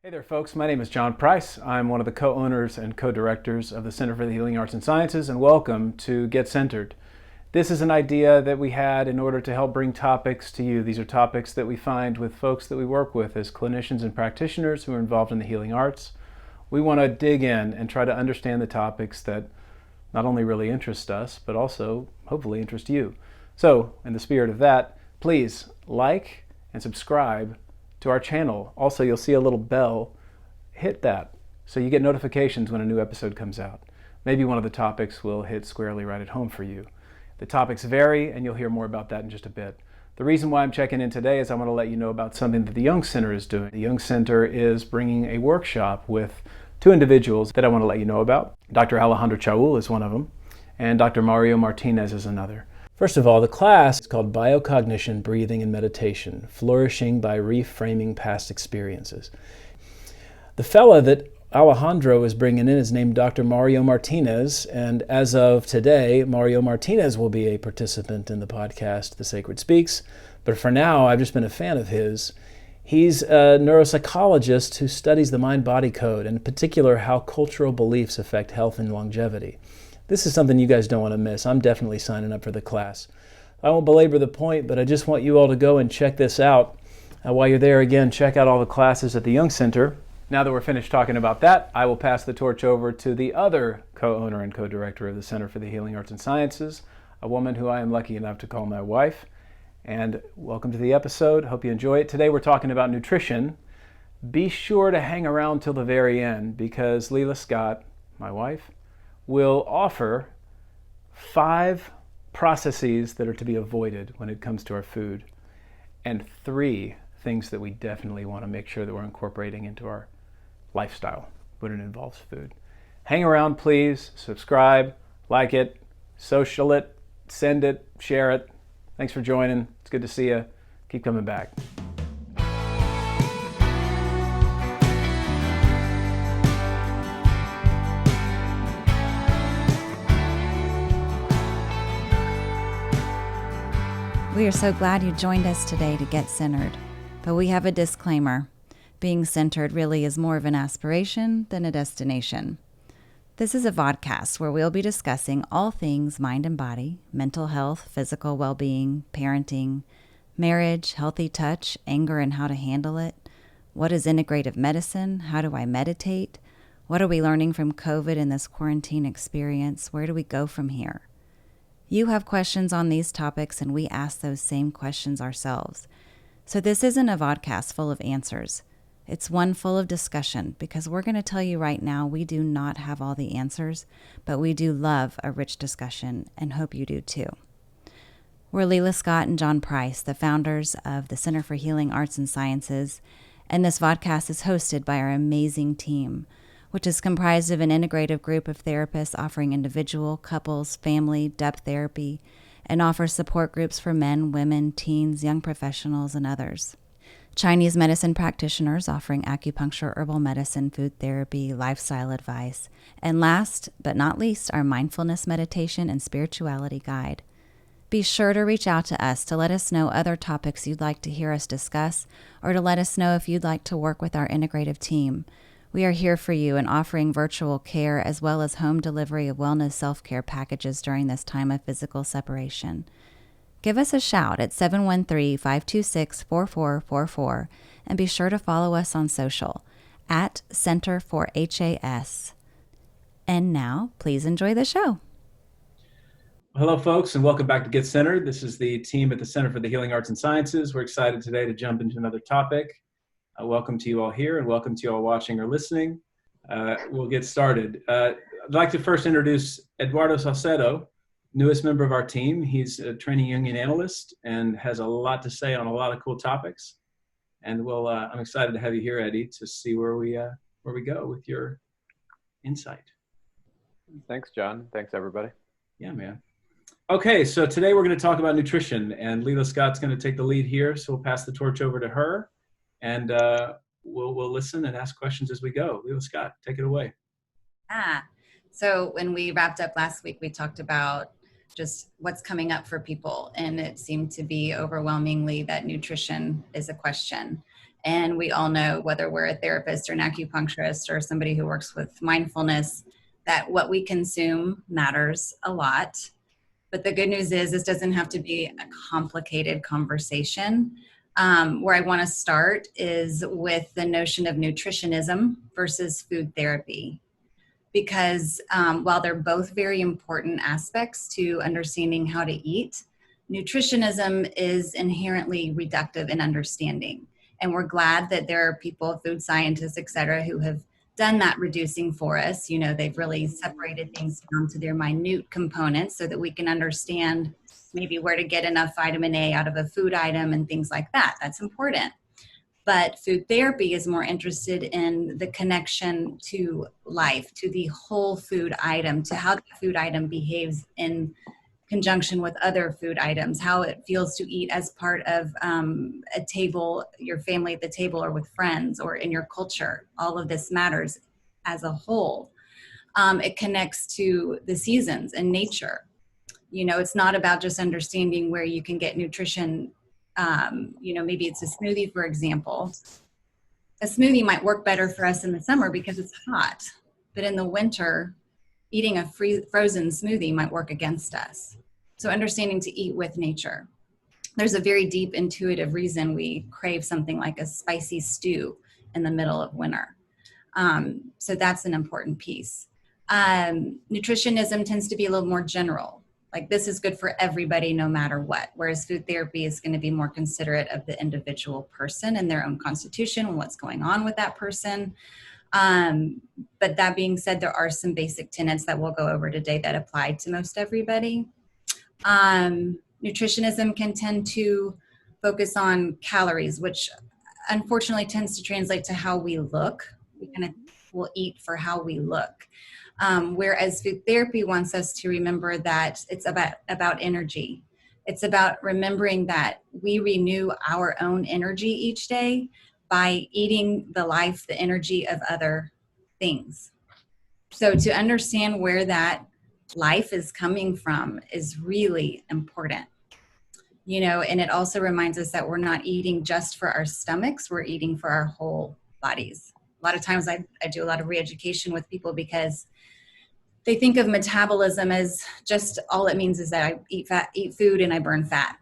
Hey there, folks. My name is John Price. I'm one of the co-owners and co-directors of the Center for the Healing Arts and Sciences, and welcome to Get Centered. This is an idea that we had in order to help bring topics to you. These are topics that we find with folks that we work with as clinicians and practitioners who are involved in the healing arts. We want to dig in and try to understand the topics that not only really interest us, but also hopefully interest you. So, in the spirit of that, please like and subscribe to our channel. Also, you'll see a little bell. Hit that so you get notifications when a new episode comes out. Maybe one of the topics will hit squarely right at home for you. The topics vary, and you'll hear more about that in just a bit. The reason why I'm checking in today is I want to let you know about something that the Jung Center is doing. The Jung Center is bringing a workshop with two individuals that I want to let you know about. Dr. Alejandro Chaul is one of them, and Dr. Mario Martinez is another. First of all, the class is called Biocognition, Breathing, and Meditation, Flourishing by Reframing Past Experiences. The fella that Alejandro is bringing in is named Dr. Mario Martinez, and as of today, Mario Martinez will be a participant in the podcast, The Sacred Speaks, but for now, I've just been a fan of his. He's a neuropsychologist who studies the mind-body code, and in particular, how cultural beliefs affect health and longevity. This is something you guys don't want to miss. I'm definitely signing up for the class. I won't belabor the point, but I just want you all to go and check this out. While you're there, again, check out all the classes at the Jung Center. Now that we're finished talking about that, I will pass the torch over to the other co-owner and co-director of the Center for the Healing Arts and Sciences, a woman who I am lucky enough to call my wife. And welcome to the episode. Hope you enjoy it. Today we're talking about nutrition. Be sure to hang around till the very end because Leila-Scott, my wife, will offer 5 processes that are to be avoided when it comes to our food and 3 things that we definitely want to make sure that we're incorporating into our lifestyle when it involves food. Hang around, please. Subscribe, like it, social it, send it, share it. Thanks for joining. It's good to see you. Keep coming back. We are so glad you joined us today to Get Centered, but we have a disclaimer. Being centered really is more of an aspiration than a destination. This is a vodcast where we'll be discussing all things mind and body, mental health, physical well-being, parenting, marriage, healthy touch, anger and how to handle it. What is integrative medicine? How do I meditate? What are we learning from COVID in this quarantine experience? Where do we go from here? You have questions on these topics, and we ask those same questions ourselves. So this isn't a vodcast full of answers. It's one full of discussion, because we're going to tell you right now we do not have all the answers, but we do love a rich discussion and hope you do too. We're Leila-Scott and John Price, the founders of the Center for Healing Arts and Sciences, and this vodcast is hosted by our amazing team, which is comprised of an integrative group of therapists offering individual, couples, family, depth therapy, and offers support groups for men, women, teens, young professionals, and others. Chinese medicine practitioners offering acupuncture, herbal medicine, food therapy, lifestyle advice, and last but not least, our mindfulness meditation and spirituality guide. Be sure to reach out to us to let us know other topics you'd like to hear us discuss, or to let us know if you'd like to work with our integrative team. We are here for you and offering virtual care as well as home delivery of wellness self-care packages during this time of physical separation. Give us a shout at 713-526-4444 and be sure to follow us on social at Center for HAS. And now, please enjoy the show. Hello, folks, and welcome back to Get Centered. This is the team at the Center for the Healing Arts and Sciences. We're excited today to jump into another topic. Welcome to you all here, and welcome to you all watching or listening. We'll get started. I'd like to first introduce Eduardo Salcedo, newest member of our team. He's a training Jungian analyst and has a lot to say on a lot of cool topics. And I'm excited to have you here, Eddie, to see where we go with your insight. Thanks, John. Thanks, everybody. Yeah, man. Okay, so today we're going to talk about nutrition, and Leila-Scott's going to take the lead here, so we'll pass the torch over to her. And we'll listen and ask questions as we go. Leila-Scott, take it away. So when we wrapped up last week, we talked about just what's coming up for people. And it seemed to be overwhelmingly that nutrition is a question. And we all know, whether we're a therapist or an acupuncturist or somebody who works with mindfulness, that what we consume matters a lot. But the good news is this doesn't have to be a complicated conversation. Where I want to start is with the notion of nutritionism versus food therapy. Because while they're both very important aspects to understanding how to eat, nutritionism is inherently reductive in understanding. And we're glad that there are people, food scientists, et cetera, who have done that reducing for us. You know, they've really separated things down to their minute components so that we can understand maybe where to get enough vitamin A out of a food item and things like that. That's important. But food therapy is more interested in the connection to life, to the whole food item, to how the food item behaves in conjunction with other food items, how it feels to eat as part of a table, your family at the table, or with friends, or in your culture. All of this matters as a whole. It connects to the seasons and nature. You know, it's not about just understanding where you can get nutrition. You know, maybe it's a smoothie, for example. A smoothie might work better for us in the summer because it's hot, but in the winter, eating a frozen smoothie might work against us. So understanding to eat with nature. There's a very deep intuitive reason we crave something like a spicy stew in the middle of winter. So that's an important piece. Nutritionism tends to be a little more general. Like, this is good for everybody no matter what, whereas food therapy is going to be more considerate of the individual person and their own constitution and what's going on with that person. But that being said, there are some basic tenets that we'll go over today that apply to most everybody. Nutritionism can tend to focus on calories, which unfortunately tends to translate to how we look. We kind of will eat for how we look. Whereas food therapy wants us to remember that it's about energy. It's about remembering that we renew our own energy each day by eating the life, the energy of other things. So to understand where that life is coming from is really important. You know, and it also reminds us that we're not eating just for our stomachs, we're eating for our whole bodies. A lot of times I do a lot of re-education with people because they think of metabolism as just all it means is that I eat food and I burn fat.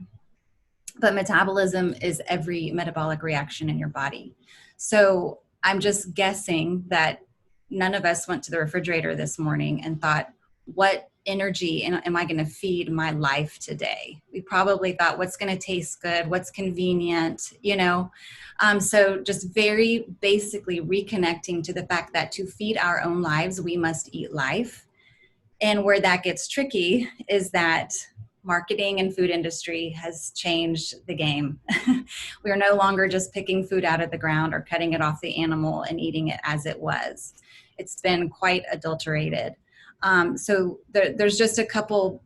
But metabolism is every metabolic reaction in your body. So I'm just guessing that none of us went to the refrigerator this morning and thought, what energy am I going to feed my life today? We probably thought, what's going to taste good? What's convenient? You know? So just very basically reconnecting to the fact that to feed our own lives, we must eat life. And where that gets tricky is that marketing and food industry has changed the game. We are no longer just picking food out of the ground or cutting it off the animal and eating it as it was. It's been quite adulterated. So there's just a couple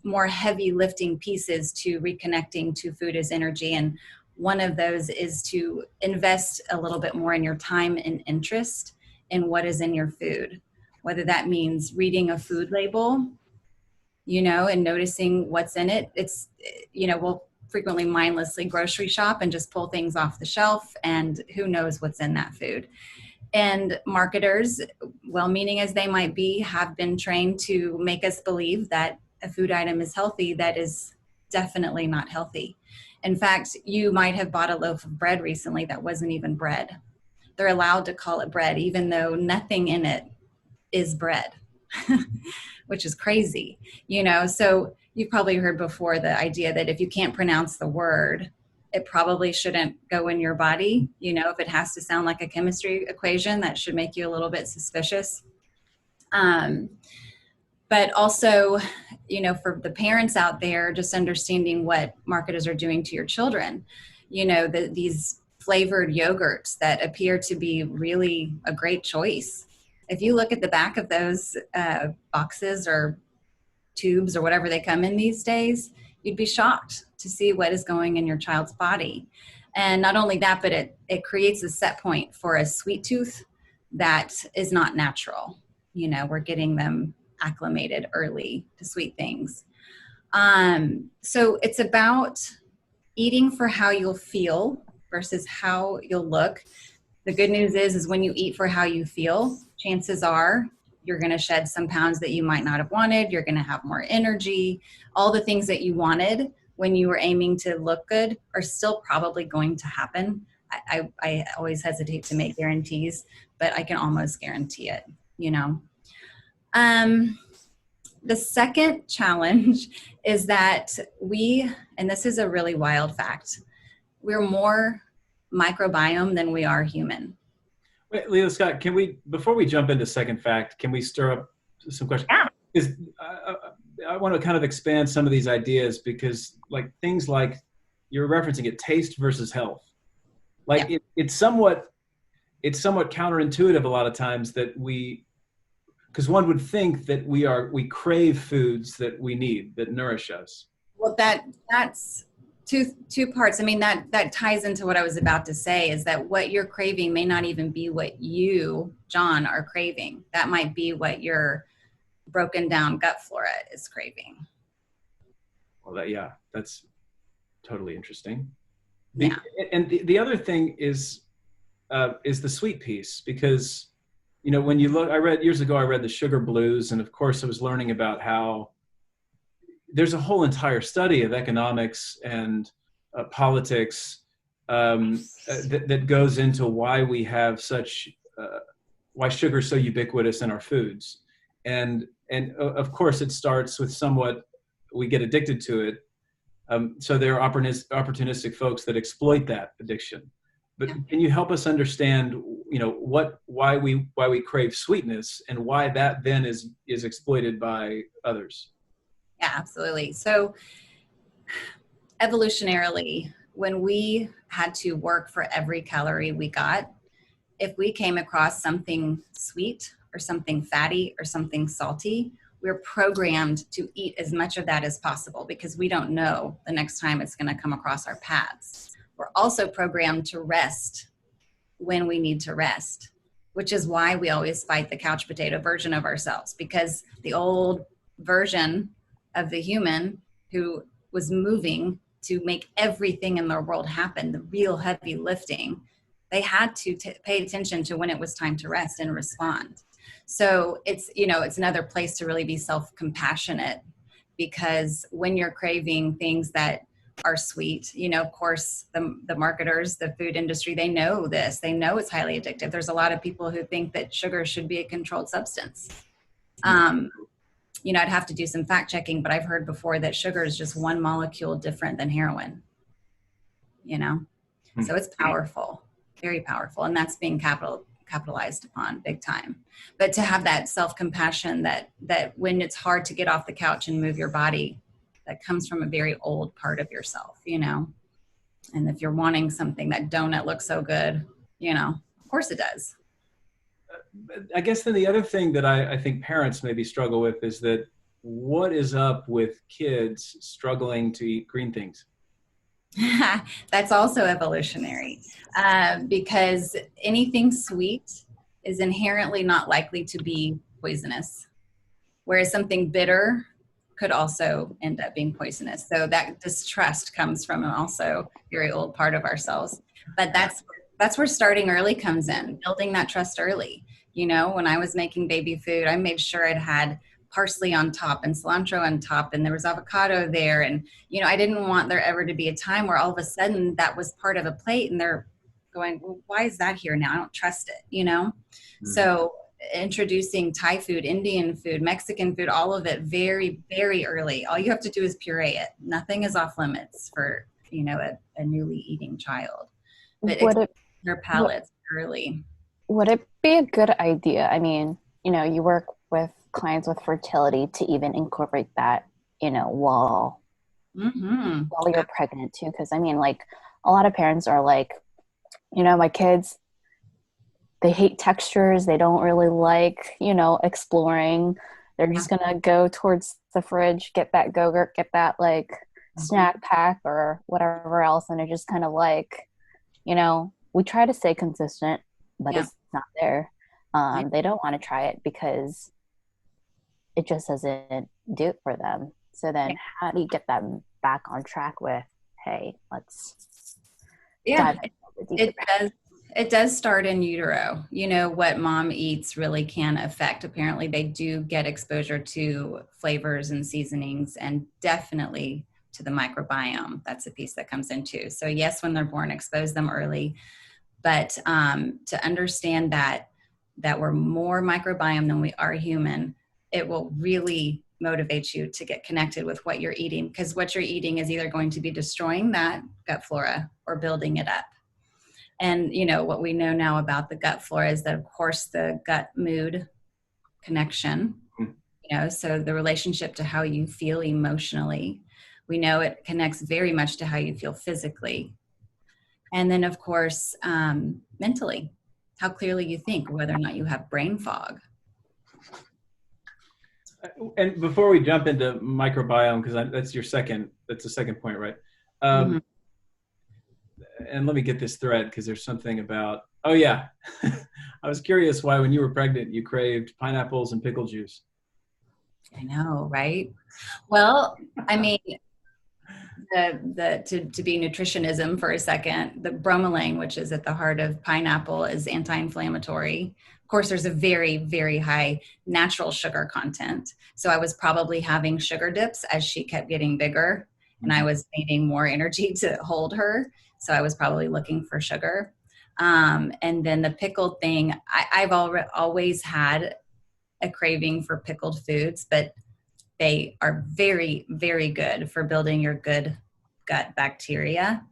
more heavy lifting pieces to reconnecting to food as energy. And one of those is to invest a little bit more in your time and interest in what is in your food. Whether that means reading a food label, you know, and noticing what's in it. It's, you know, we'll frequently mindlessly grocery shop and just pull things off the shelf, and who knows what's in that food. And marketers, well-meaning as they might be, have been trained to make us believe that a food item is healthy that is definitely not healthy. In fact, you might have bought a loaf of bread recently that wasn't even bread. They're allowed to call it bread, even though nothing in it is bread, which is crazy, you know? So you've probably heard before the idea that if you can't pronounce the word, it probably shouldn't go in your body. You know, if it has to sound like a chemistry equation, that should make you a little bit suspicious. But also, you know, for the parents out there, just understanding what marketers are doing to your children, you know, these flavored yogurts that appear to be really a great choice. If you look at the back of those boxes or tubes or whatever they come in these days, you'd be shocked to see what is going in your child's body. And not only that, but it creates a set point for a sweet tooth that is not natural. You know, we're getting them acclimated early to sweet things. So it's about eating for how you'll feel versus how you'll look. The good news is when you eat for how you feel, chances are you're going to shed some pounds that you might not have wanted. You're going to have more energy. All the things that you wanted when you were aiming to look good are still probably going to happen. I always hesitate to make guarantees, but I can almost guarantee it, you know. The second challenge is that and this is a really wild fact, we're more microbiome than we are human. Wait, Leila-Scott, before we jump into second fact, can we stir up some questions? Yeah. Because I want to kind of expand some of these ideas, because like things like you're referencing it, taste versus health. Like it's somewhat counterintuitive a lot of times that because one would think that we crave foods that we need, that nourish us. Well, that's two parts. I mean, that ties into what I was about to say, is that what you're craving may not even be what you, John, are craving. That might be what your broken down gut flora is craving. Well, that's totally interesting. Yeah. And the other thing is the sweet piece, because, you know, when you look, years ago, I read the Sugar Blues, and of course I was learning about how there's a whole entire study of economics and politics that goes into why we have why sugar is so ubiquitous in our foods. And of course it starts with we get addicted to it. So there are opportunistic folks that exploit that addiction. But can you help us understand, you know, why we crave sweetness and why that then is exploited by others? Yeah, absolutely. So evolutionarily, when we had to work for every calorie we got, if we came across something sweet or something fatty or something salty, we're programmed to eat as much of that as possible, because we don't know the next time it's going to come across our paths. We're also programmed to rest when we need to rest, which is why we always fight the couch potato version of ourselves, because the old version of the human who was moving to make everything in their world happen, the real heavy lifting, they had to pay attention to when it was time to rest and respond. So it's another place to really be self-compassionate, because when you're craving things that are sweet, you know, of course, the marketers, the food industry, they know this. They know it's highly addictive. There's a lot of people who think that sugar should be a controlled substance. You know, I'd have to do some fact checking, but I've heard before that sugar is just one molecule different than heroin, you know? So it's powerful, very powerful. And that's being capitalized upon big time. But to have that self-compassion that when it's hard to get off the couch and move your body, that comes from a very old part of yourself, you know? And if you're wanting something, that donut looks so good, you know, of course it does. I guess then the other thing that I think parents maybe struggle with is that what is up with kids struggling to eat green things? That's also evolutionary, because anything sweet is inherently not likely to be poisonous, whereas something bitter could also end up being poisonous. So that distrust comes from also a very old part of ourselves. But that's where starting early comes in, building that trust early. You know, when I was making baby food, I made sure it had parsley on top and cilantro on top, and there was avocado there. And, you know, I didn't want there ever to be a time where all of a sudden that was part of a plate and they're going, well, why is that here now? I don't trust it, you know? So introducing Thai food, Indian food, Mexican food, all of it very, very early. All you have to do is puree it. Nothing is off limits for, you know, a newly eating child. But their palates early. Would it be a good idea? I mean, you know, you work with clients with fertility to even incorporate that, you know, while you're pregnant too. Because I mean, like, a lot of parents are like, you know, my kids, they hate textures. They don't really like, you know, exploring. They're just going to go towards the fridge, get that Go-Gurt, get that like snack pack or whatever else. And they're just kind of like, you know, we try to stay consistent, but it's not there. They don't want to try it because it just doesn't do it for them. So then how do you get them back on track with, hey, let's dive into It does. It does start in utero. You know, what mom eats really can affect. Apparently, they do get exposure to flavors and seasonings, and definitely to the microbiome. That's a piece that comes in too. So yes, when they're born, expose them early. But to understand that we're more microbiome than we are human, it will really motivate you to get connected with what you're eating, because what you're eating is either going to be destroying that gut flora or building it up. And, you know, what we know now about the gut flora is that, of course, the gut mood connection, you know, so the relationship to how you feel emotionally, we know it connects very much to how you feel physically. And then, of course, mentally, how clearly you think, whether or not you have brain fog. And before we jump into microbiome, because that's the second point, right? And let me get this thread, because there's something about, oh yeah, I was curious why when you were pregnant, you craved pineapples and pickle juice. I know, right? Well, I mean, to be nutritionism for a second, the bromelain, which is at the heart of pineapple, is anti-inflammatory. Of course, there's a very, very high natural sugar content. So I was probably having sugar dips as she kept getting bigger, and I was needing more energy to hold her. So I was probably looking for sugar. And then the pickled thing, I've always had a craving for pickled foods, but they are very, very good for building your good gut bacteria.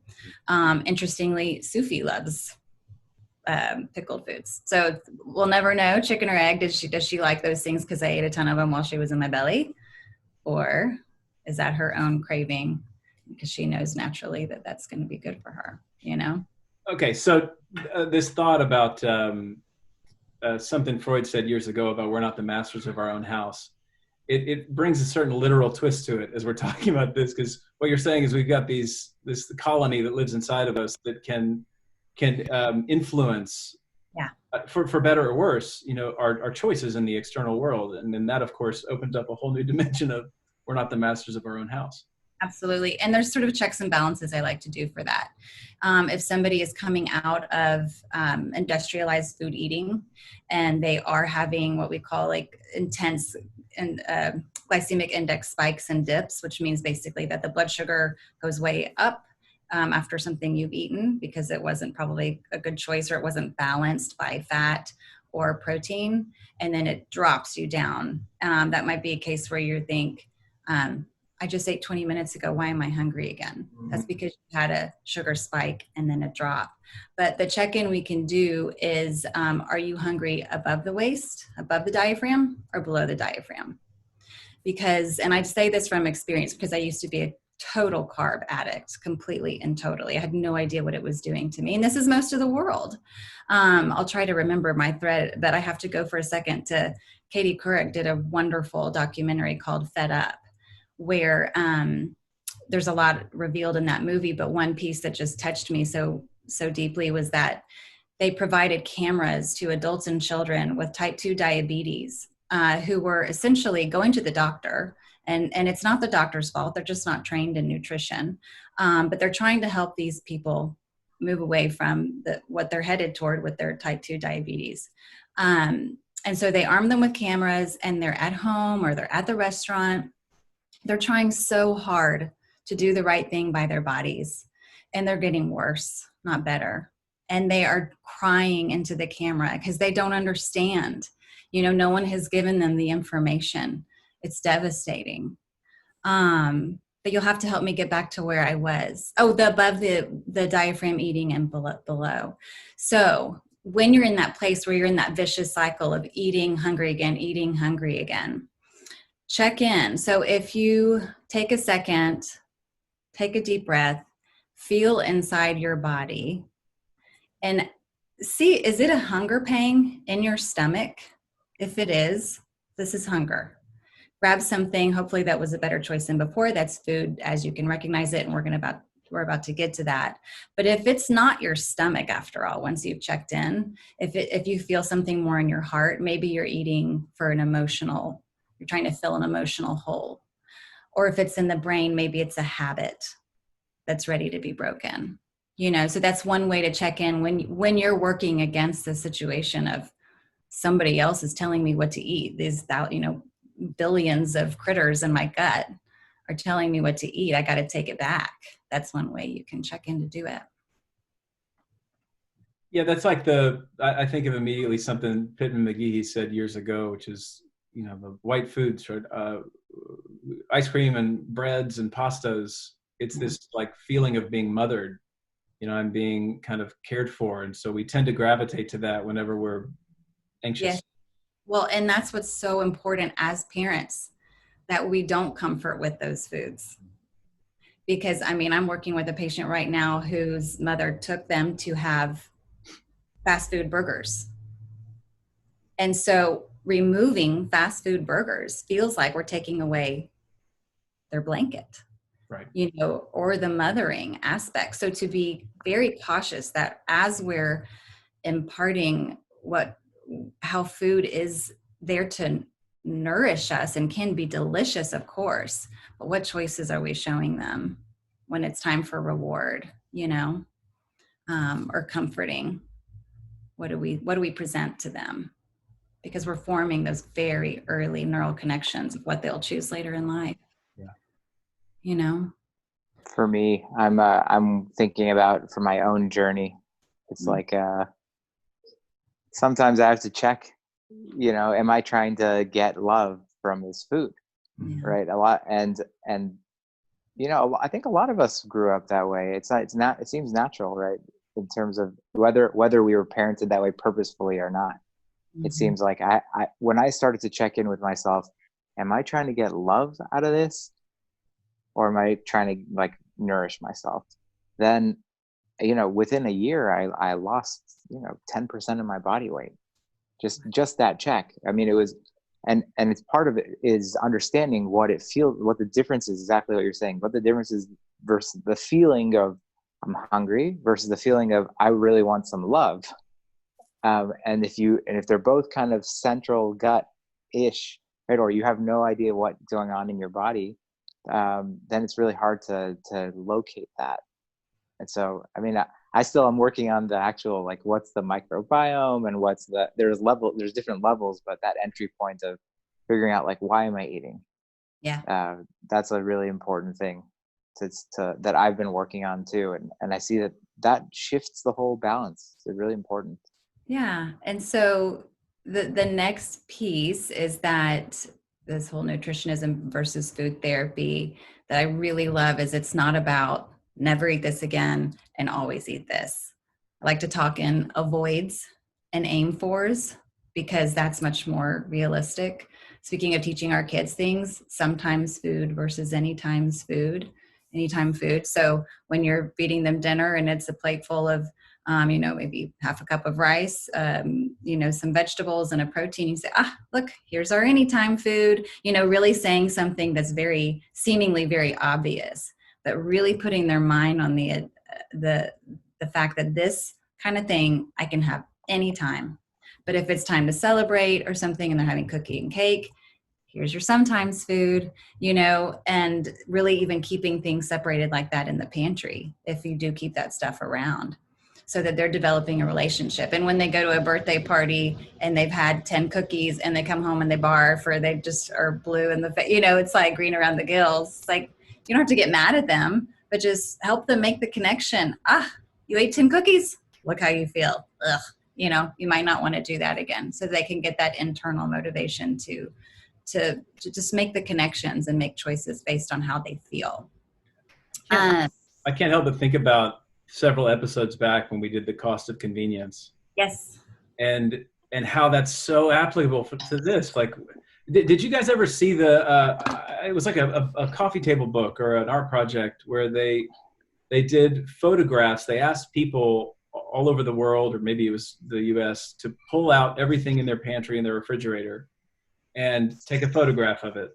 Interestingly, Sufi loves pickled foods. So we'll never know, chicken or egg. Does she like those things because I ate a ton of them while she was in my belly? Or is that her own craving because she knows naturally that that's going to be good for her, you know? Okay, so this thought about something Freud said years ago about we're not the masters of our own house. It brings a certain literal twist to it as we're talking about this, because what you're saying is we've got this colony that lives inside of us that can influence, for better or worse, you know, our choices in the external world, and then that of course opens up a whole new dimension of we're not the masters of our own house. Absolutely. And there's sort of checks and balances I like to do for that. If somebody is coming out of industrialized food eating and they are having what we call like intense and glycemic index spikes and dips, which means basically that the blood sugar goes way up after something you've eaten because it wasn't probably a good choice or it wasn't balanced by fat or protein, and then it drops you down. That might be a case where you think, I just ate 20 minutes ago. Why am I hungry again? That's because you had a sugar spike and then a drop. But the check-in we can do is, are you hungry above the waist, above the diaphragm, or below the diaphragm? Because, and I say this from experience because I used to be a total carb addict, completely and totally. I had no idea what it was doing to me. And this is most of the world. I'll try to remember my thread, but I have to go for a second to Katie Couric did a wonderful documentary called Fed Up, where there's a lot revealed in that movie, but one piece that just touched me so deeply was that they provided cameras to adults and children with type 2 diabetes who were essentially going to the doctor, and it's not the doctor's fault, they're just not trained in nutrition, but they're trying to help these people move away from what they're headed toward with their type 2 diabetes. And so they arm them with cameras, and they're at home or they're at the restaurant. They're trying so hard to do the right thing by their bodies, and they're getting worse, not better. And they are crying into the camera because they don't understand. You know, no one has given them the information. It's devastating. But you'll have to help me get back to where I was. Oh, above the diaphragm eating and below. So when you're in that place where you're in that vicious cycle of eating hungry again, check in. So if you take a second, take a deep breath, feel inside your body, and see, is it a hunger pang in your stomach? If it is, this is hunger. Grab something, hopefully that was a better choice than before. That's food as you can recognize it, and we're about to get to that. But if it's not your stomach, after all, once you've checked in, if you feel something more in your heart, maybe you're eating for you're trying to fill an emotional hole. Or if it's in the brain, maybe it's a habit that's ready to be broken. So that's one way to check in when you're working against the situation of somebody else is telling me what to eat. These, billions of critters in my gut are telling me what to eat. I got to take it back. That's one way you can check in to do it. Yeah, that's like I think of immediately something Pittman McGee said years ago, which is, the white foods, right? Ice cream and breads and pastas. It's this like feeling of being mothered, I'm being kind of cared for. And so we tend to gravitate to that whenever we're anxious. Yes. Well, and that's what's so important as parents, that we don't comfort with those foods. Because I'm working with a patient right now whose mother took them to have fast food burgers. And so removing fast food burgers feels like we're taking away their blanket, right? Or the mothering aspect. So to be very cautious that as we're imparting how food is there to nourish us and can be delicious, of course, but what choices are we showing them when it's time for reward, or comforting? What do we present to them? Because we're forming those very early neural connections of what they'll choose later in life. Yeah. For me, I'm thinking about for my own journey. It's like sometimes I have to check, am I trying to get love from this food? Right? A lot, and I think a lot of us grew up that way. It seems natural, right? In terms of whether we were parented that way purposefully or not. It seems like I when I started to check in with myself, am I trying to get love out of this, or am I trying to like nourish myself? Then, within a year, I lost 10% of my body weight. Just that check. It was, and it's part of it is understanding what it feels, what the difference is, exactly what you're saying, what the difference is versus the feeling of I'm hungry versus the feeling of I really want some love. And if they're both kind of central gut-ish, right, or you have no idea what's going on in your body, then it's really hard to locate that. And so, I still am working on the actual, like, what's the microbiome and there's different levels, but that entry point of figuring out, like, why am I eating? Yeah. That's a really important thing that I've been working on too. And I see that shifts the whole balance. It's really important. Yeah. And so the next piece is that this whole nutritionism versus food therapy that I really love is it's not about never eat this again and always eat this. I like to talk in avoids and aim fors because that's much more realistic. Speaking of teaching our kids things, sometimes food versus anytime food. So when you're feeding them dinner and it's a plate full of maybe half a cup of rice, some vegetables and a protein. You say, look, here's our anytime food, really saying something that's seemingly very obvious, but really putting their mind on the fact that this kind of thing I can have anytime. But if it's time to celebrate or something and they're having cookie and cake, here's your sometimes food, and really even keeping things separated like that in the pantry if you do keep that stuff around, so that they're developing a relationship. And when they go to a birthday party and they've had 10 cookies and they come home and they barf or they just are blue in the face, it's like green around the gills. It's like, you don't have to get mad at them, but just help them make the connection. You ate 10 cookies. Look how you feel. Ugh. You might not want to do that again, so they can get that internal motivation to just make the connections and make choices based on how they feel. I can't help but think about several episodes back when we did the cost of convenience. Yes. And how that's so applicable to this. Like, did you guys ever see it was like a coffee table book or an art project where they did photographs. They asked people all over the world, or maybe it was the US, to pull out everything in their pantry and their refrigerator and take a photograph of it.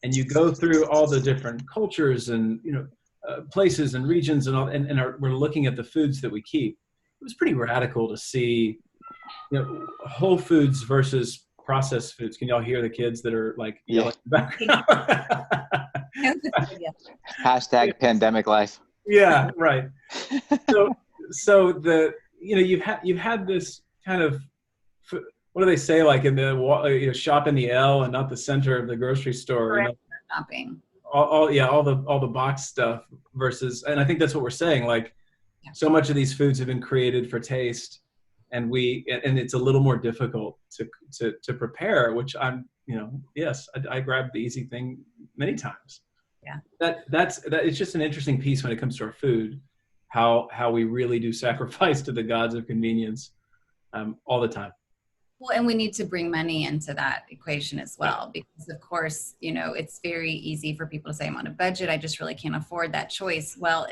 And you go through all the different cultures and, places and regions and all, and we're looking at the foods that we keep. It was pretty radical to see, whole foods versus processed foods. Can y'all hear the kids that are like yelling in the background? Hashtag pandemic life. Yeah, right. So so you've had this kind of, what do they say, like in the shop in the L and not the center of the grocery store, shopping. all the box stuff versus, and I think that's what we're saying, like so much of these foods have been created for taste, and it's a little more difficult to prepare, which yes, I grabbed the easy thing many times. Yeah. That it's just an interesting piece when it comes to our food, how we really do sacrifice to the gods of convenience all the time. Well, and we need to bring money into that equation as well, because of course, it's very easy for people to say, I'm on a budget, I just really can't afford that choice. Well,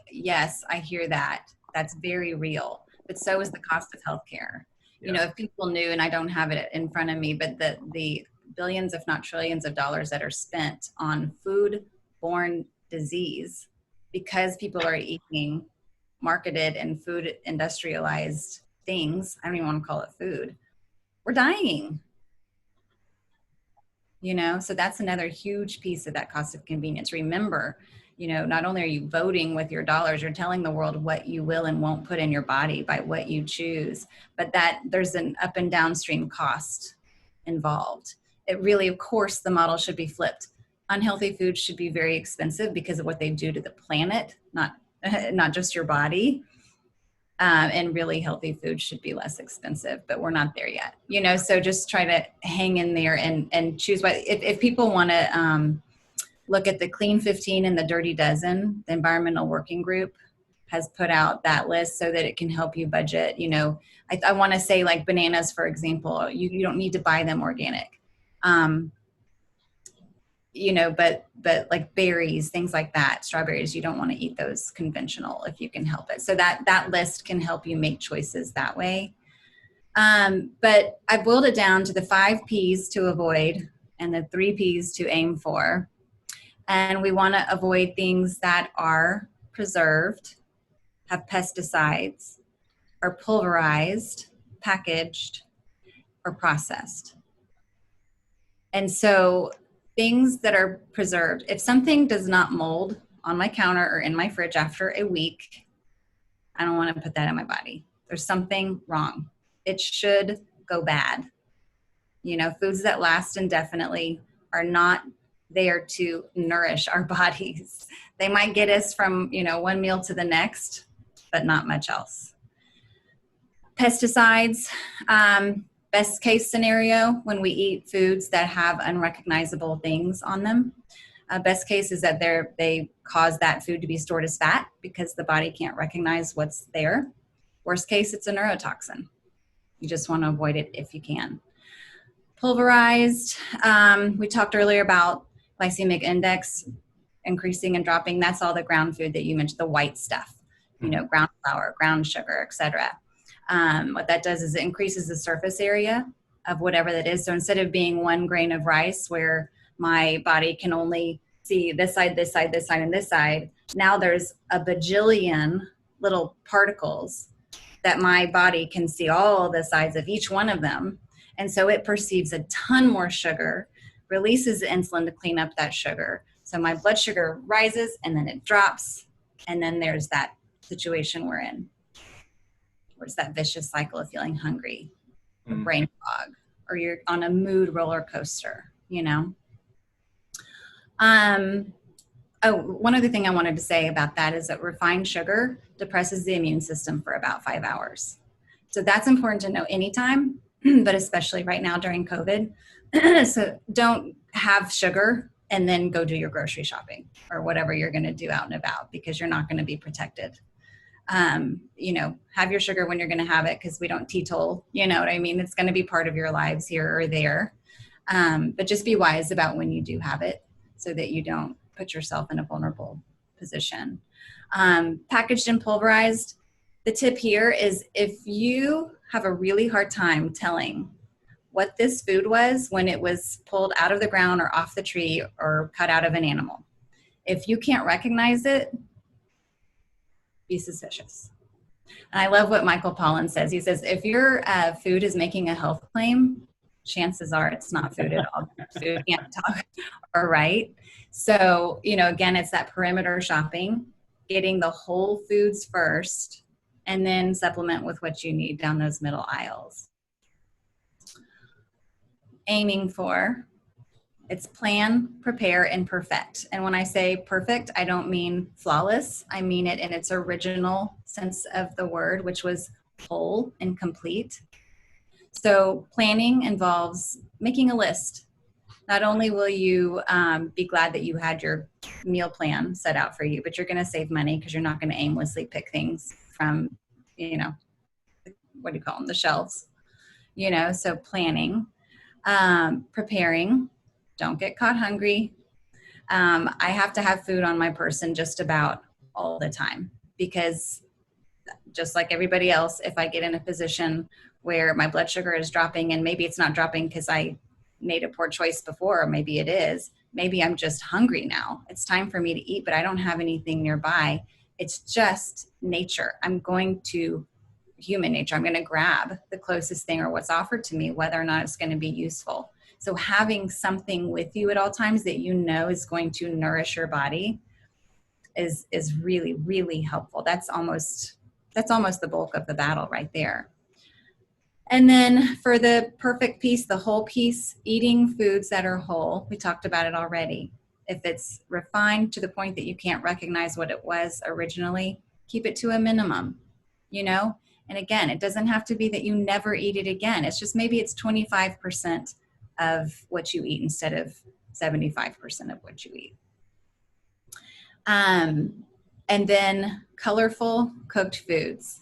yes, I hear that. That's very real, but so is the cost of healthcare. Yeah. If people knew, and I don't have it in front of me, but the billions, if not trillions of dollars that are spent on food-borne disease because people are eating marketed and food industrialized things. I don't even want to call it food. We're dying, so that's another huge piece of that cost of convenience. Remember, not only are you voting with your dollars, you're telling the world what you will and won't put in your body by what you choose, but that there's an up and downstream cost involved. It really, of course, the model should be flipped. Unhealthy foods should be very expensive because of what they do to the planet, not just your body. And really healthy food should be less expensive, but we're not there yet, so just try to hang in there and choose. If people want to look at the Clean 15 and the Dirty Dozen, the Environmental Working Group has put out that list so that it can help you budget. I want to say, like bananas, for example, you don't need to buy them organic. But like berries, things like that, strawberries, you don't want to eat those conventional if you can help it. So that list can help you make choices that way. But I boiled it down to the 5 P's to avoid and the 3 P's to aim for. And we want to avoid things that are preserved, have pesticides, are pulverized, packaged, or processed. And so things that are preserved, if something does not mold on my counter or in my fridge after a week, I don't want to put that in my body. There's something wrong. It should go bad. Foods that last indefinitely are not there to nourish our bodies. They might get us from, one meal to the next, but not much else. Pesticides, best case scenario, when we eat foods that have unrecognizable things on them, best case is that they cause that food to be stored as fat because the body can't recognize what's there. Worst case, it's a neurotoxin. You just want to avoid it if you can. Pulverized, we talked earlier about glycemic index increasing and dropping. That's all the ground food that you mentioned, the white stuff, ground flour, ground sugar, etc. What that does is it increases the surface area of whatever that is. So instead of being 1 grain of rice where my body can only see this side, this side, this side, and this side, now there's a bajillion little particles that my body can see all the sides of each one of them. And so it perceives a ton more sugar, releases insulin to clean up that sugar. So my blood sugar rises and then it drops. And then there's that situation we're in. Or it's that vicious cycle of feeling hungry, or brain fog, or you're on a mood roller coaster, one other thing I wanted to say about that is that refined sugar depresses the immune system for about 5 hours. So that's important to know anytime, but especially right now during COVID. So don't have sugar and then go do your grocery shopping or whatever you're going to do out and about, because you're not going to be protected. Have your sugar when you're going to have it, because we don't teetotal, you know what I mean? It's going to be part of your lives here or there. But just be wise about when you do have it so that you don't put yourself in a vulnerable position. Packaged and pulverized, the tip here is if you have a really hard time telling what this food was when it was pulled out of the ground or off the tree or cut out of an animal, if you can't recognize it, be suspicious. And I love what Michael Pollan says. He says, if your food is making a health claim, chances are it's not food at all. Food can't talk. All right. So, again, it's that perimeter shopping, getting the whole foods first, and then supplement with what you need down those middle aisles. Aiming for, it's plan, prepare, and perfect. And when I say perfect, I don't mean flawless. I mean it in its original sense of the word, which was whole and complete. So planning involves making a list. Not only will you be glad that you had your meal plan set out for you, but you're going to save money because you're not going to aimlessly pick things from, what do you call them, the shelves, so planning, preparing. Don't get caught hungry. I have to have food on my person just about all the time because just like everybody else, if I get in a position where my blood sugar is dropping, and maybe it's not dropping because I made a poor choice before, or maybe it is, maybe I'm just hungry now. It's time for me to eat, but I don't have anything nearby. It's just nature. I'm going to human nature. I'm going to grab the closest thing or what's offered to me, whether or not it's going to be useful. So having something with you at all times that is going to nourish your body is really, really helpful. That's almost the bulk of the battle right there. And then for the perfect piece, the whole piece, eating foods that are whole. We talked about it already. If it's refined to the point that you can't recognize what it was originally, keep it to a minimum, And again, it doesn't have to be that you never eat it again. It's just maybe it's 25% of what you eat instead of 75% of what you eat. And then colorful cooked foods.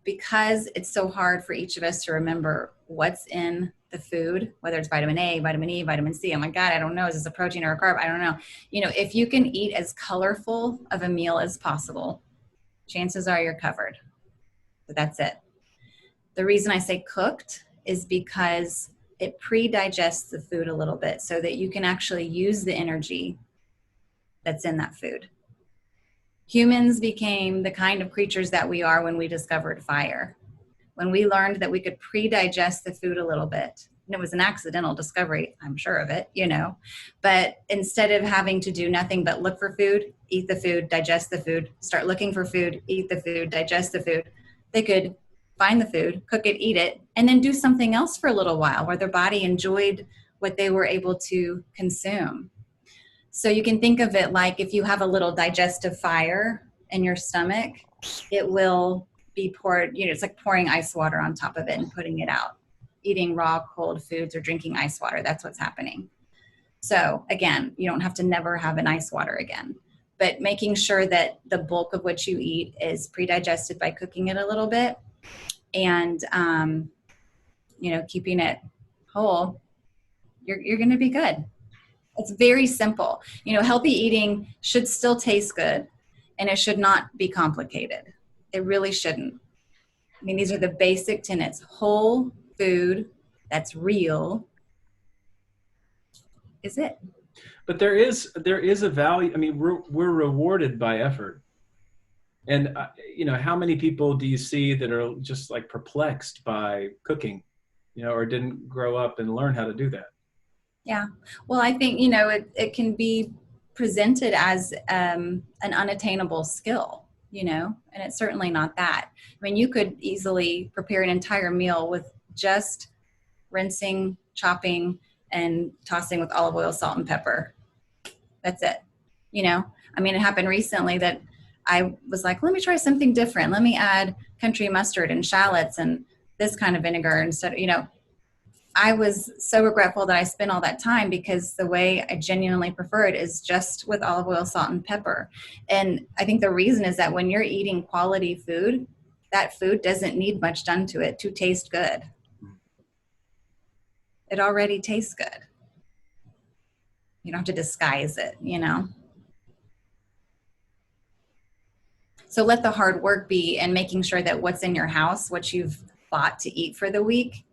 Because it's so hard for each of us to remember what's in the food, whether it's vitamin A, vitamin E, vitamin C. Oh my God, I don't know. Is this a protein or a carb? I don't know. If you can eat as colorful of a meal as possible, chances are you're covered. But that's it. The reason I say cooked is because it pre-digests the food a little bit so that you can actually use the energy that's in that food. Humans became the kind of creatures that we are when we discovered fire. When we learned that we could pre-digest the food a little bit. And it was an accidental discovery, I'm sure of it, But instead of having to do nothing but look for food, eat the food, digest the food, start looking for food, eat the food, digest the food, they could find the food, cook it, eat it, and then do something else for a little while where their body enjoyed what they were able to consume. So you can think of it like if you have a little digestive fire in your stomach, it will be poured, it's like pouring ice water on top of it and putting it out. Eating raw, cold foods or drinking ice water, that's what's happening. So again, you don't have to never have an ice water again, but making sure that the bulk of what you eat is pre-digested by cooking it a little bit and, keeping it whole, you're going to be good. It's very simple. Healthy eating should still taste good and it should not be complicated. It really shouldn't. I mean, these are the basic tenets. Whole food that's real is it. But there is a value. I mean, we're rewarded by effort. And, how many people do you see that are just like perplexed by cooking, or didn't grow up and learn how to do that? Yeah. Well, I think, it can be presented as an unattainable skill, and it's certainly not that. I mean, you could easily prepare an entire meal with just rinsing, chopping, and tossing with olive oil, salt, and pepper. That's it. I mean, it happened recently that I was like, let me try something different. Let me add country mustard and shallots and this kind of vinegar instead of, I was so regretful that I spent all that time because the way I genuinely prefer it is just with olive oil, salt, and pepper. And I think the reason is that when you're eating quality food, that food doesn't need much done to it to taste good. It already tastes good. You don't have to disguise it, So let the hard work be in making sure that what's in your house, what you've bought to eat for the week,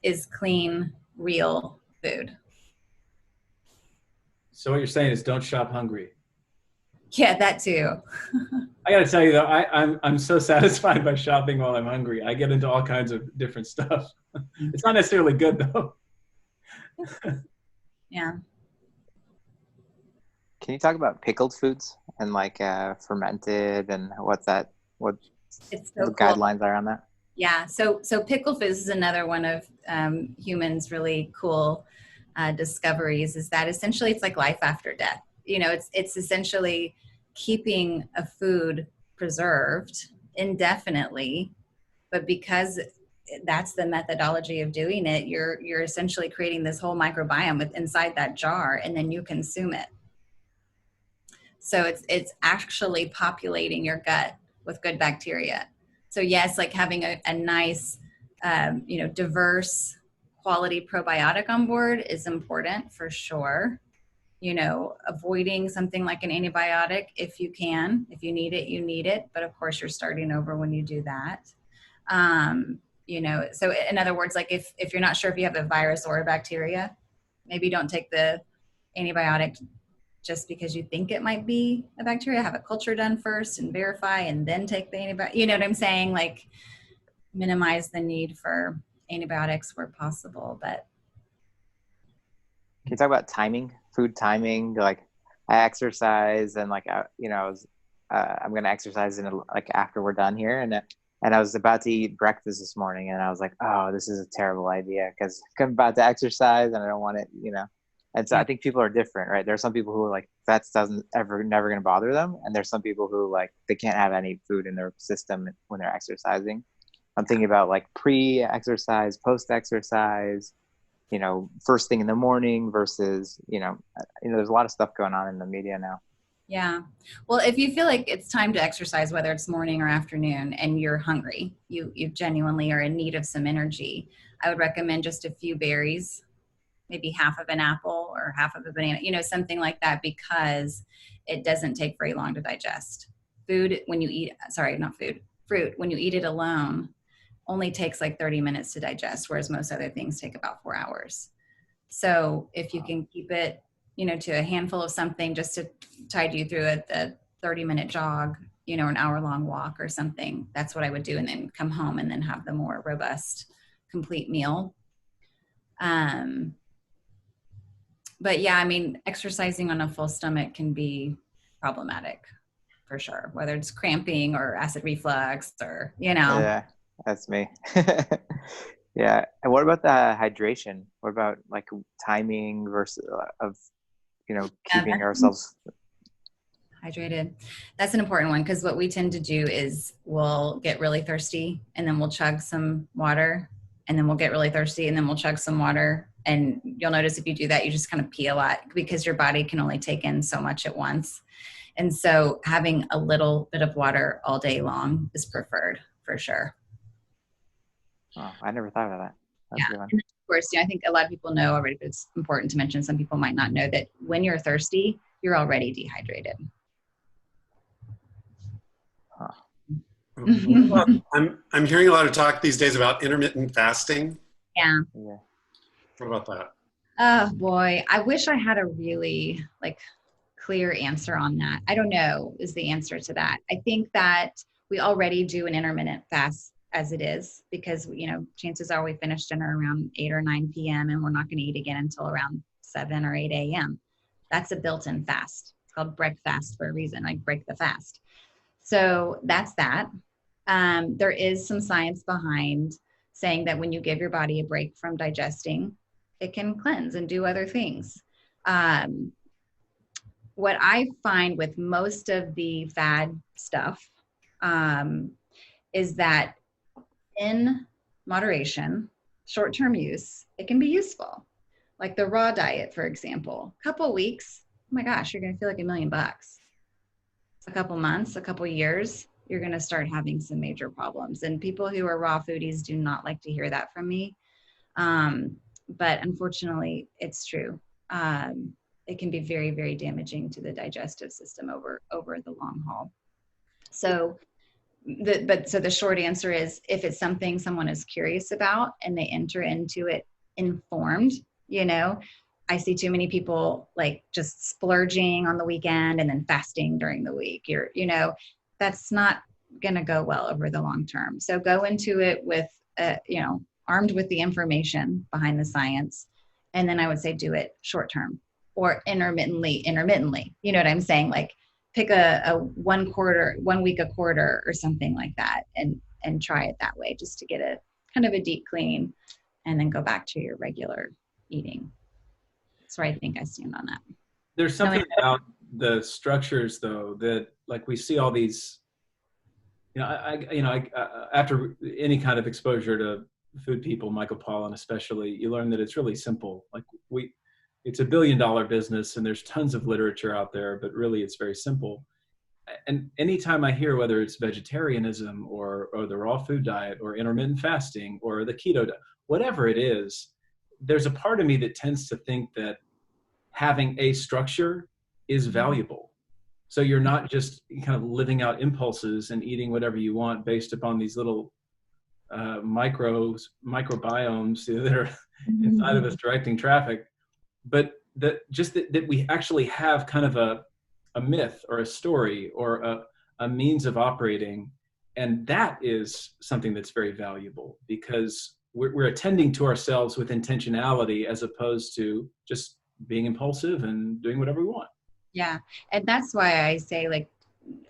is clean, real food. So what you're saying is don't shop hungry. Yeah, that too. I got to tell you though, I'm so satisfied by shopping while I'm hungry. I get into all kinds of different stuff. It's not necessarily good though. Yeah. Can you talk about pickled foods and like fermented and what's It's so the cool. guidelines are on that? Yeah. So pickle fizz is another one of humans' really cool discoveries. Is that essentially it's like life after death. You know, it's essentially keeping a food preserved indefinitely, but because that's the methodology of doing it, you're essentially creating this whole microbiome inside that jar, and then you consume it. So it's actually populating your gut with good bacteria. So yes, like having a nice, diverse quality probiotic on board is important for sure. You know, avoiding something like an antibiotic if you can. If you need it, you need it. But of course, you're starting over when you do that. So in other words, like if you're not sure if you have a virus or a bacteria, maybe don't take the antibiotic just because you think it might be a bacteria. Have a culture done first and verify, and then take the antibiotic. You know what I'm saying? Like minimize the need for antibiotics where possible. But Can you talk about timing, food timing? Like I exercise and like, I'm going to exercise like after we're done here. And I was about to eat breakfast this morning and I was like, oh, this is a terrible idea because I'm about to exercise and I don't want it, And so I think people are different, right? There are some people who are like, that's never going to bother them. And there's some people who like, they can't have any food in their system when they're exercising. I'm thinking about like pre-exercise, post-exercise, first thing in the morning versus, there's a lot of stuff going on in the media now. Yeah. Well, if you feel like it's time to exercise, whether it's morning or afternoon, and you're hungry, you genuinely are in need of some energy, I would recommend just a few berries, maybe half of an apple or half of a banana, something like that, because it doesn't take very long to digest. Fruit, when you eat it alone, only takes like 30 minutes to digest, whereas most other things take about 4 hours. So if you can keep it, to a handful of something just to tide you through a 30-minute jog, an hour-long walk or something, that's what I would do, and then come home and then have the more robust, complete meal. But yeah, I mean, exercising on a full stomach can be problematic for sure, whether it's cramping or acid reflux or, Yeah, that's me. Yeah. And what about the hydration? What about like timing versus keeping ourselves hydrated? That's an important one, because what we tend to do is we'll get really thirsty and then we'll chug some water, and then we'll get really thirsty and then we'll chug some water. And you'll notice if you do that, you just kind of pee a lot because your body can only take in so much at once. And so having a little bit of water all day long is preferred for sure. Oh, I never thought of that. That's yeah. And of course, I think a lot of people know already, but it's important to mention, some people might not know that when you're thirsty, you're already dehydrated. Huh. I'm hearing a lot of talk these days about intermittent fasting. Yeah. Yeah. What about that? Oh boy, I wish I had a really clear answer on that. I don't know is the answer to that. I think that we already do an intermittent fast as it is, because chances are we finish dinner around 8 or 9 p.m. and we're not going to eat again until around 7 or 8 a.m. That's a built-in fast. It's called breakfast for a reason, like break the fast. So that's that. There is some science behind saying that when you give your body a break from digesting, it can cleanse and do other things. What I find with most of the fad stuff is that in moderation, short-term use, it can be useful. Like the raw diet, for example, a couple weeks, oh my gosh, you're going to feel like $1 million. A couple months, a couple years, you're going to start having some major problems. And people who are raw foodies do not like to hear that from me. But unfortunately, it's true. It can be very, very damaging to the digestive system over the long haul. So the short answer is, if it's something someone is curious about and they enter into it informed, I see too many people just splurging on the weekend and then fasting during the week. That's not going to go well over the long term. So go into it with, armed with the information behind the science. And then I would say do it short term or intermittently. You know what I'm saying? pick a 1 week a quarter or something like that, and try it that way, just to get a kind of a deep clean, and then go back to your regular eating. That's where I think I stand on that. There's something about the structures, though, that like we see all these. After any kind of exposure to food people, Michael Pollan especially, you learn that it's really simple. Like it's $1 billion business, and there's tons of literature out there, but really it's very simple. And anytime I hear whether it's vegetarianism or the raw food diet or intermittent fasting or the keto diet, whatever it is, there's a part of me that tends to think that having a structure is valuable. So you're not just kind of living out impulses and eating whatever you want based upon these little microbiomes that are inside of us directing traffic, but that we actually have kind of a myth or a story or a means of operating. And that is something that's very valuable, because we're attending to ourselves with intentionality as opposed to just being impulsive and doing whatever we want. Yeah. And that's why I say, like,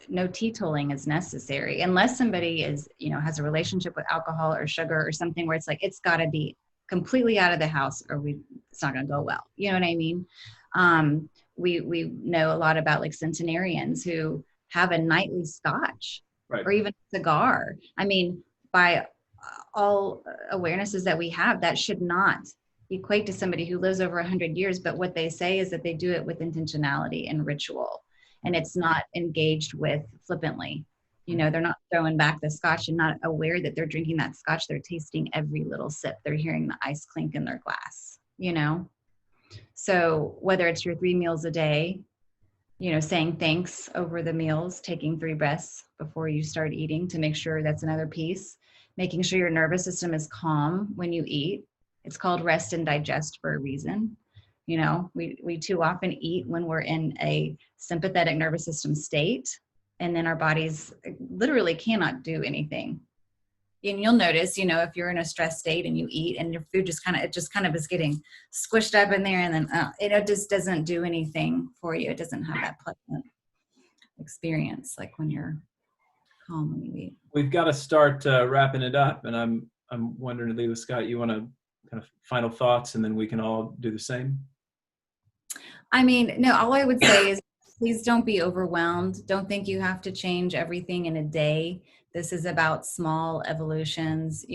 no teetotaling is necessary unless somebody is, has a relationship with alcohol or sugar or something where it's like, it's got to be completely out of the house or it's not going to go well. You know what I mean? We know a lot about like centenarians who have a nightly scotch, right, or even a cigar. I mean, by all awarenesses that we have, that should not equate to somebody who lives over 100 years. But what they say is that they do it with intentionality and ritual, and it's not engaged with flippantly. They're not throwing back the scotch and not aware that they're drinking that scotch. They're tasting every little sip. They're hearing the ice clink in their glass, So whether it's your 3 meals a day, saying thanks over the meals, taking 3 breaths before you start eating to make sure, that's another piece. Making sure your nervous system is calm when you eat. It's called rest and digest for a reason. We too often eat when we're in a sympathetic nervous system state, and then our bodies literally cannot do anything. And you'll notice, if you're in a stress state and you eat and your food just kind of is getting squished up in there, and then it just doesn't do anything for you. It doesn't have that pleasant experience like when you're calm when you eat. We've got to start wrapping it up, and I'm wondering, Leila-Scott, you want to kind of final thoughts, and then we can all do the same? I mean, no, all I would say is please don't be overwhelmed. Don't think you have to change everything in a day. This is about small evolutions,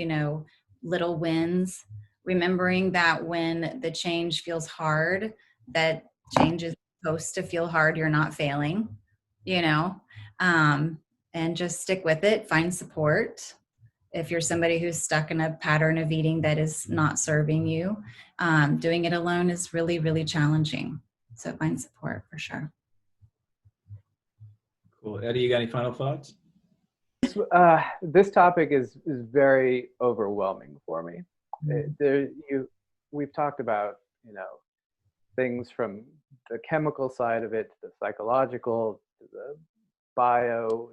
little wins, remembering that when the change feels hard, that change is supposed to feel hard. You're not failing, and just stick with it. Find support. If you're somebody who's stuck in a pattern of eating that is not serving you, doing it alone is really, really challenging. So find support for sure. Cool. Eddie, you got any final thoughts? This topic is very overwhelming for me. We've talked about, things from the chemical side of it to the psychological, to the bio,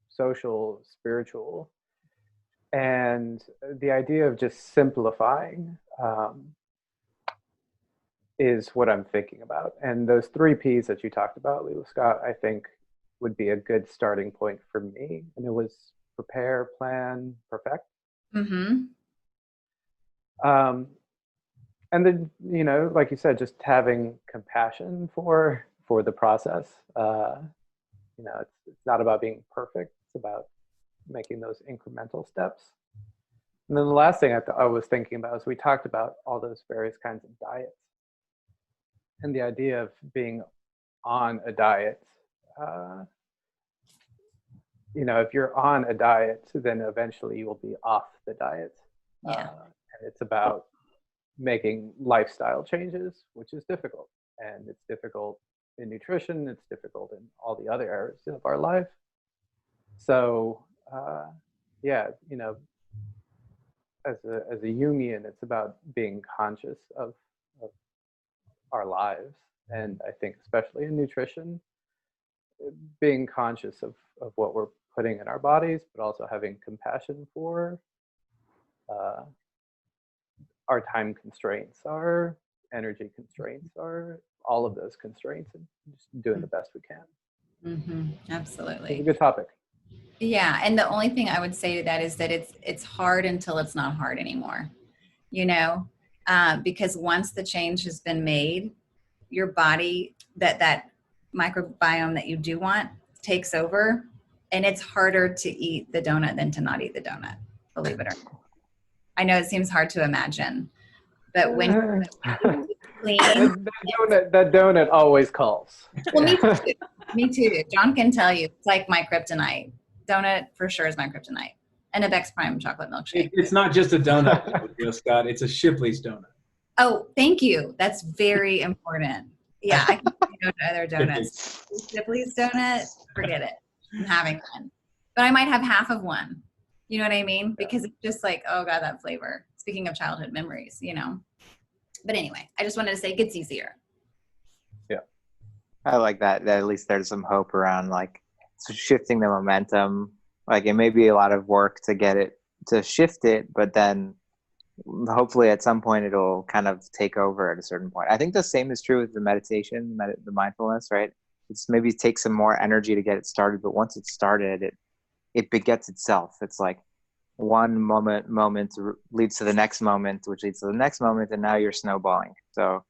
social, spiritual. And the idea of just simplifying is what I'm thinking about. And those 3 Ps that you talked about, Leila-Scott, I think would be a good starting point for me. And it was prepare, plan, perfect. Mm-hmm. And then, like you said, just having compassion for the process. It's not about being perfect. It's about making those incremental steps. And then the last thing I was thinking about is we talked about all those various kinds of diets. And the idea of being on a diet, if you're on a diet, then eventually you will be off the diet. Yeah. And it's about making lifestyle changes, which is difficult. And it's difficult in nutrition. It's difficult in all the other areas of our life. So, as a Jungian, it's about being conscious of our lives. And I think especially in nutrition, being conscious of what we're putting in our bodies, but also having compassion for our time constraints, our energy constraints, our all of those constraints, and just doing the best we can. It's Absolutely. a good topic. Yeah, and the only thing I would say to that is that it's hard until it's not hard anymore. You know, because once the change has been made, your body that microbiome that you do want takes over, and it's harder to eat the donut than to not eat the donut. Believe it or not. I know it seems hard to imagine, but when that, you clean, that donut always calls. well, me too. Me too. John can tell you it's like my kryptonite. Donut for sure is my kryptonite, and a Bex Prime chocolate milkshake. It's not just a donut, Scott. It's a Shipley's donut. Oh, thank you. That's very important. Yeah, I can say no to other donuts. Shipley's donut, forget it. I'm having one. But I might have half of one. You know what I mean? Because it's just like, oh God, that flavor. Speaking of childhood memories, you know. But anyway, I just wanted to say it gets easier. Yeah. I like that at least there's some hope around like shifting the momentum. Like it may be a lot of work to get it to shift it, but then hopefully at some point it'll kind of take over at a certain point. I think the same is true with the meditation, the mindfulness, right? It's maybe takes some more energy to get it started, but once it's started, it begets itself. It's like one moment leads to the next moment, which leads to the next moment, and now you're snowballing. So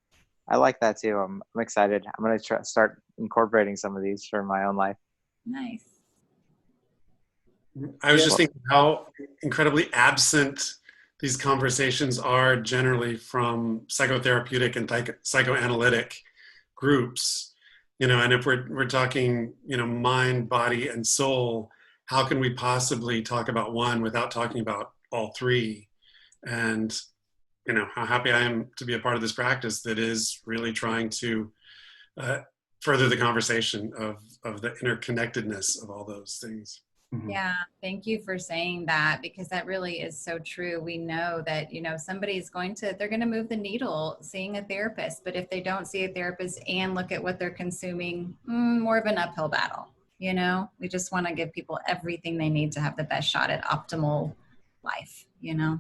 I like that too. I'm excited. I'm going to start incorporating some of these for my own life. Nice. I was just thinking how incredibly absent these conversations are generally from psychotherapeutic and psychoanalytic groups, you know, and if we're talking, you know, mind, body, and soul, how can we possibly talk about one without talking about all three? And, you know, how happy I am to be a part of this practice that is really trying to further the conversation of the interconnectedness of all those things. Yeah, thank you for saying that, because that really is so true. We know that, you know, they're going to move the needle seeing a therapist, but if they don't see a therapist and look at what they're consuming, more of an uphill battle. You know, we just want to give people everything they need to have the best shot at optimal life, you know?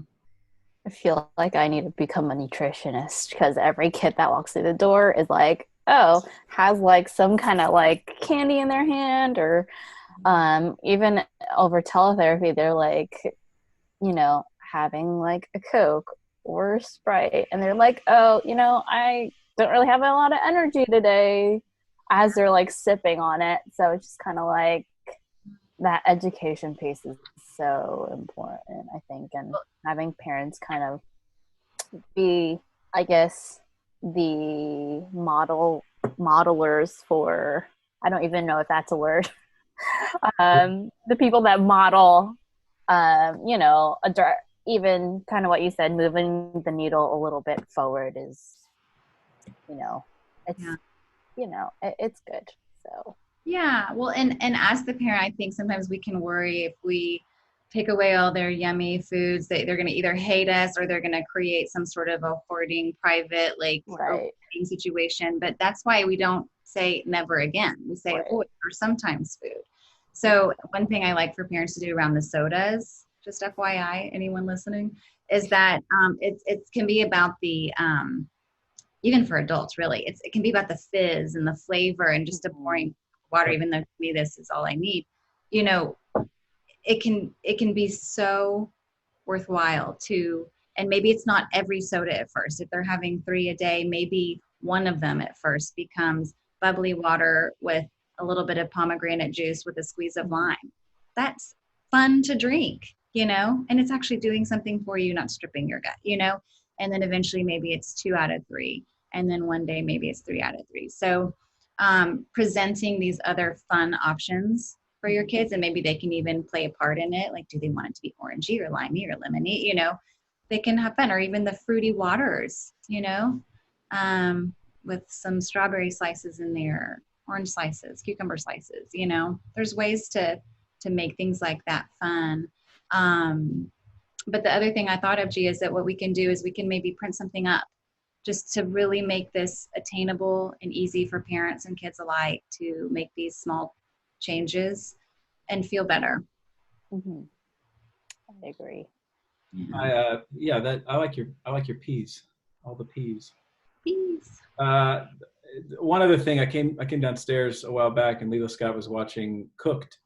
I feel like I need to become a nutritionist because every kid that walks through the door is like, oh, has like some kind of like candy in their hand, or even over teletherapy, they're like, you know, having like a Coke or a Sprite, and they're like, oh, you know, I don't really have a lot of energy today, as they're like sipping on it. So it's just kind of like that education piece is so important, I think, and having parents kind of be, I guess, the modelers for, I don't even know if that's a word. The people that model, you know, even kind of what you said, moving the needle a little bit forward is, you know, it's, you know, it's good. So. Yeah. Well, and as the parent, I think sometimes we can worry if we take away all their yummy foods, they're going to either hate us or they're going to create some sort of a hoarding, private, like overeating situation. But that's why we don't say never again. We say, oh, or sometimes food. So one thing I like for parents to do around the sodas, just FYI, anyone listening, is that it can be about the, even for adults, really, it can be about the fizz and the flavor and just a boring water, even though to me this is all I need. You know, it can be so worthwhile to, and maybe it's not every soda at first. If they're having 3 a day, maybe one of them at first becomes bubbly water with a little bit of pomegranate juice with a squeeze of lime. That's fun to drink, you know, and it's actually doing something for you, not stripping your gut, you know, and then eventually maybe it's 2 out of 3. And then one day maybe it's 3 out of 3. So presenting these other fun options for your kids, and maybe they can even play a part in it. Like, do they want it to be orangey or limey or lemony? You know, they can have fun, or even the fruity waters, you know, with some strawberry slices in there, orange slices, cucumber slices, you know, there's ways to make things like that fun. But the other thing I thought of, G, is that what we can do is we can maybe print something up just to really make this attainable and easy for parents and kids alike to make these small changes and feel better. Mm-hmm. I agree. I like your peas, all the peas. Peas. one other thing, I came downstairs a while back, and Leila-Scott was watching Cooked.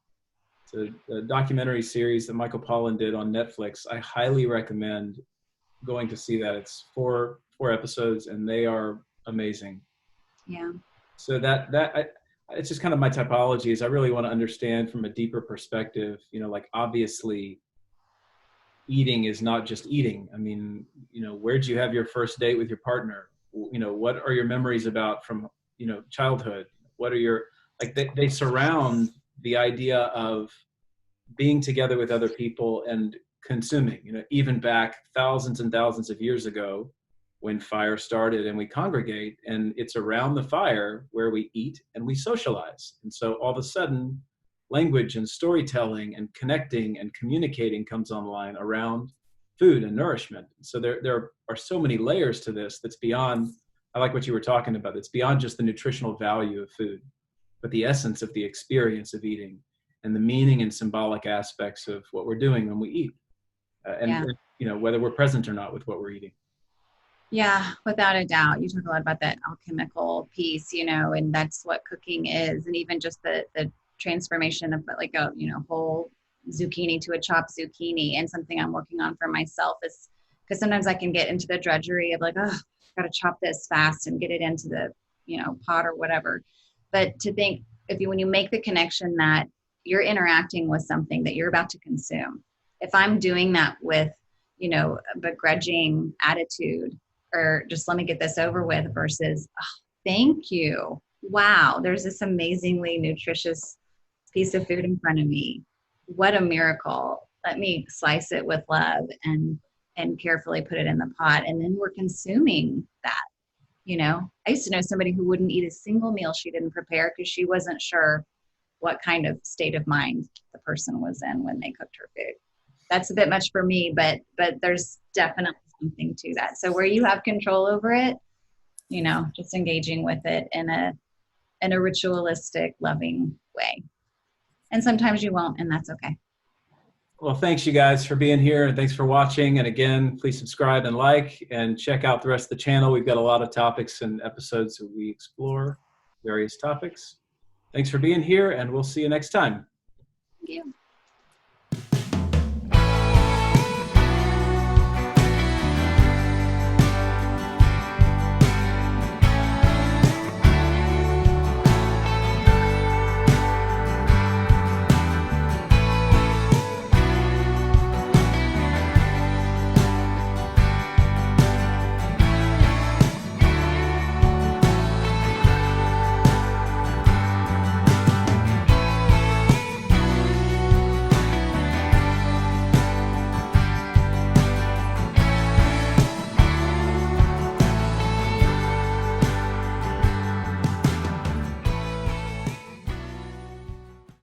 It's a documentary series that Michael Pollan did on Netflix. I highly recommend going to see that. It's four episodes, and they are amazing. Yeah. So it's just kind of my typology is I really want to understand from a deeper perspective, like obviously eating is not just eating. I mean, where'd you have your first date with your partner? What are your memories about from, childhood? What are your, like they surround the idea of being together with other people and consuming, even back thousands and thousands of years ago when fire started and we congregate, and it's around the fire where we eat and we socialize. And so all of a sudden language and storytelling and connecting and communicating comes online around food and nourishment. So there are so many layers to this that's beyond, I like what you were talking about, it's beyond just the nutritional value of food, but the essence of the experience of eating and the meaning and symbolic aspects of what we're doing when we eat. And whether we're present or not with what we're eating. Yeah, without a doubt. You talk a lot about that alchemical piece, and that's what cooking is. And even just the transformation of like a, whole zucchini to a chopped zucchini. And something I'm working on for myself is because sometimes I can get into the drudgery of like, oh, I've got to chop this fast and get it into the, pot or whatever. But to think when you make the connection that you're interacting with something that you're about to consume, if I'm doing that with, a begrudging attitude, or just let me get this over with versus, oh, thank you. Wow, there's this amazingly nutritious piece of food in front of me. What a miracle. Let me slice it with love and carefully put it in the pot. And then we're consuming that. I used to know somebody who wouldn't eat a single meal she didn't prepare because she wasn't sure what kind of state of mind the person was in when they cooked her food. That's a bit much for me, but there's definitely something to that. So where you have control over it, just engaging with it in a ritualistic, loving way. And sometimes you won't, and that's okay. Well, thanks you guys for being here, and thanks for watching. And again, please subscribe and like, and check out the rest of the channel. We've got a lot of topics and episodes that we explore various topics. Thanks for being here, and we'll see you next time. Thank you.